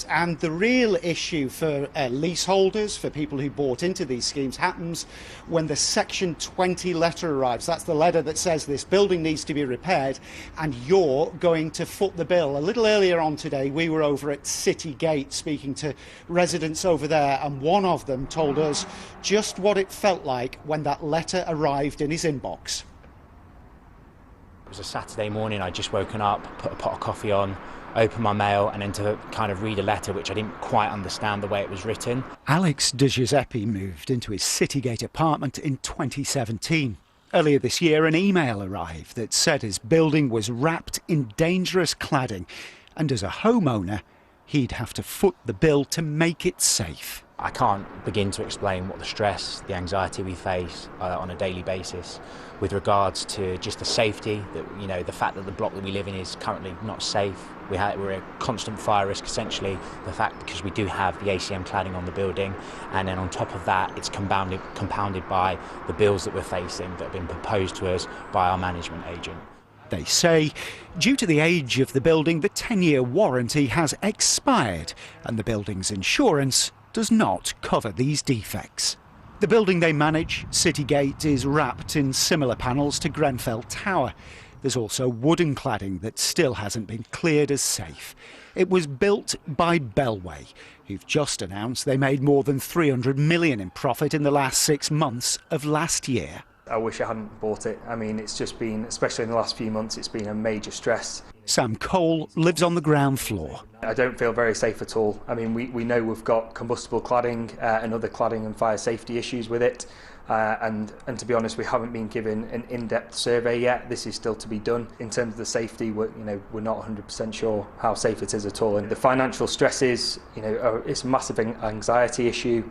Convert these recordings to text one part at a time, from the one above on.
And the real issue for leaseholders, for people who bought into these schemes, happens when the Section 20 letter arrives. That's the letter that says this building needs to be repaired and you're going to foot the bill. A little earlier on today, we were over at City Gate speaking to residents over there, and one of them told us just what it felt like when that letter arrived in his inbox. It was a Saturday morning. I'd just woken up, put a pot of coffee on, open my mail, and then to kind of read a letter which I didn't quite understand the way it was written. Alex De Giuseppe moved into his Citygate apartment in 2017. Earlier this year, an email arrived that said his building was wrapped in dangerous cladding, and as a homeowner, he'd have to foot the bill to make it safe. I can't begin to explain what the stress, the anxiety we face on a daily basis with regards to just the safety, that, the fact that the block that we live in is currently not safe. We're a constant fire risk, essentially, the fact because we do have the ACM cladding on the building, and then on top of that it's compounded by the bills that we're facing that have been proposed to us by our management agent. They say, due to the age of the building, the 10-year warranty has expired and the building's insurance does not cover these defects. The building they manage, Citygate, is wrapped in similar panels to Grenfell Tower. There's also wooden cladding that still hasn't been cleared as safe. It was built by Bellway, who've just announced they made more than $300 million in profit in the last 6 months of last year. I wish I hadn't bought it. I mean, it's just been, especially in the last few months, it's been a major stress. Sam Cole lives on the ground floor. I don't feel very safe at all. I mean, we know we've got combustible cladding and other cladding and fire safety issues with it. And to be honest, we haven't been given an in-depth survey yet. This is still to be done. In terms of the safety, we're not 100% sure how safe it is at all. And the financial stresses, it's a massive anxiety issue.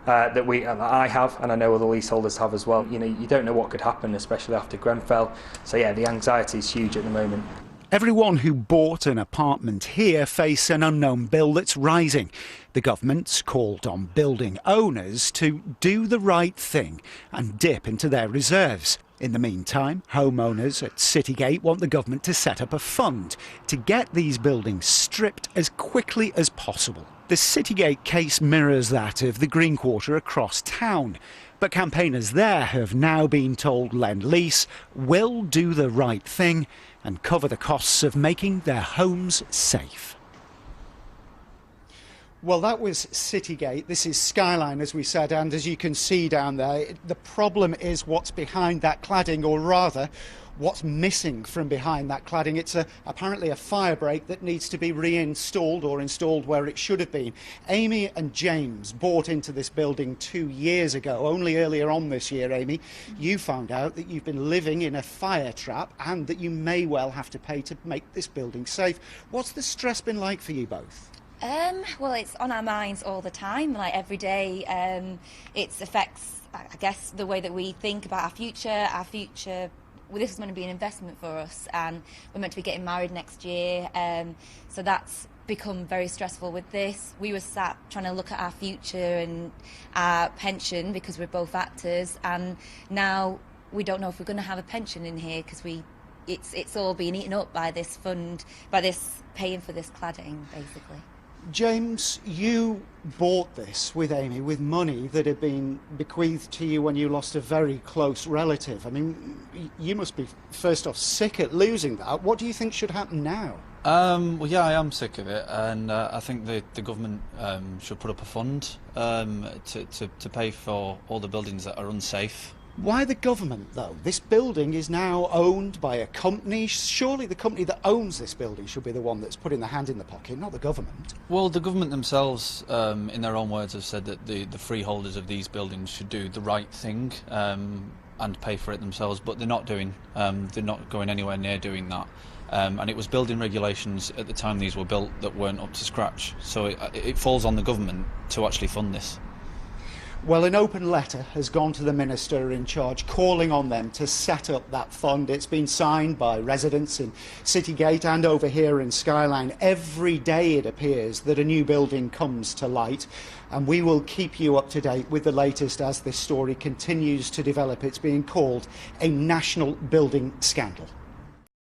That I have, and I know other leaseholders have as well. You don't know what could happen, especially after Grenfell. So yeah, the anxiety is huge at the moment. Everyone who bought an apartment here face an unknown bill that's rising. The government's called on building owners to do the right thing and dip into their reserves. In the meantime, homeowners at Citygate want the government to set up a fund to get these buildings stripped as quickly as possible. The Citygate case mirrors that of the Green Quarter across town, but campaigners there have now been told Lend-Lease will do the right thing and cover the costs of making their homes safe. Well, that was Citygate. This is Skyline, as we said, and as you can see down there, the problem is what's behind that cladding, or rather, what's missing from behind that cladding. It's apparently a fire break that needs to be reinstalled or installed where it should have been. Amy and James bought into this building 2 years ago. Only earlier on this year, Amy, you found out that you've been living in a fire trap and that you may well have to pay to make this building safe. What's the stress been like for you both? Well, it's on our minds all the time, like every day. It affects, I guess, the way that we think about our future. Well, this is going to be an investment for us, and we're meant to be getting married next year. So that's become very stressful with this. We were sat trying to look at our future and our pension because we're both actors, and now we don't know if we're going to have a pension in here because it's all being eaten up by this fund, by this paying for this cladding, basically. James, you bought this with Amy with money that had been bequeathed to you when you lost a very close relative. I mean, you must be, first off, sick at losing that. What do you think should happen now? Well, yeah, I am sick of it, and I think the government should put up a fund to pay for all the buildings that are unsafe. Why the government, though? This building is now owned by a company. Surely the company that owns this building should be the one that's putting the hand in the pocket, not the government. Well, the government themselves, in their own words, have said that the freeholders of these buildings should do the right thing and pay for it themselves, but they're not doing. They're not going anywhere near doing that. And it was building regulations at the time these were built that weren't up to scratch. So it falls on the government to actually fund this. Well, an open letter has gone to the minister in charge calling on them to set up that fund. It's been signed by residents in Citygate and over here in Skyline. Every day it appears that a new building comes to light, and we will keep you up to date with the latest as this story continues to develop. It's being called a national building scandal.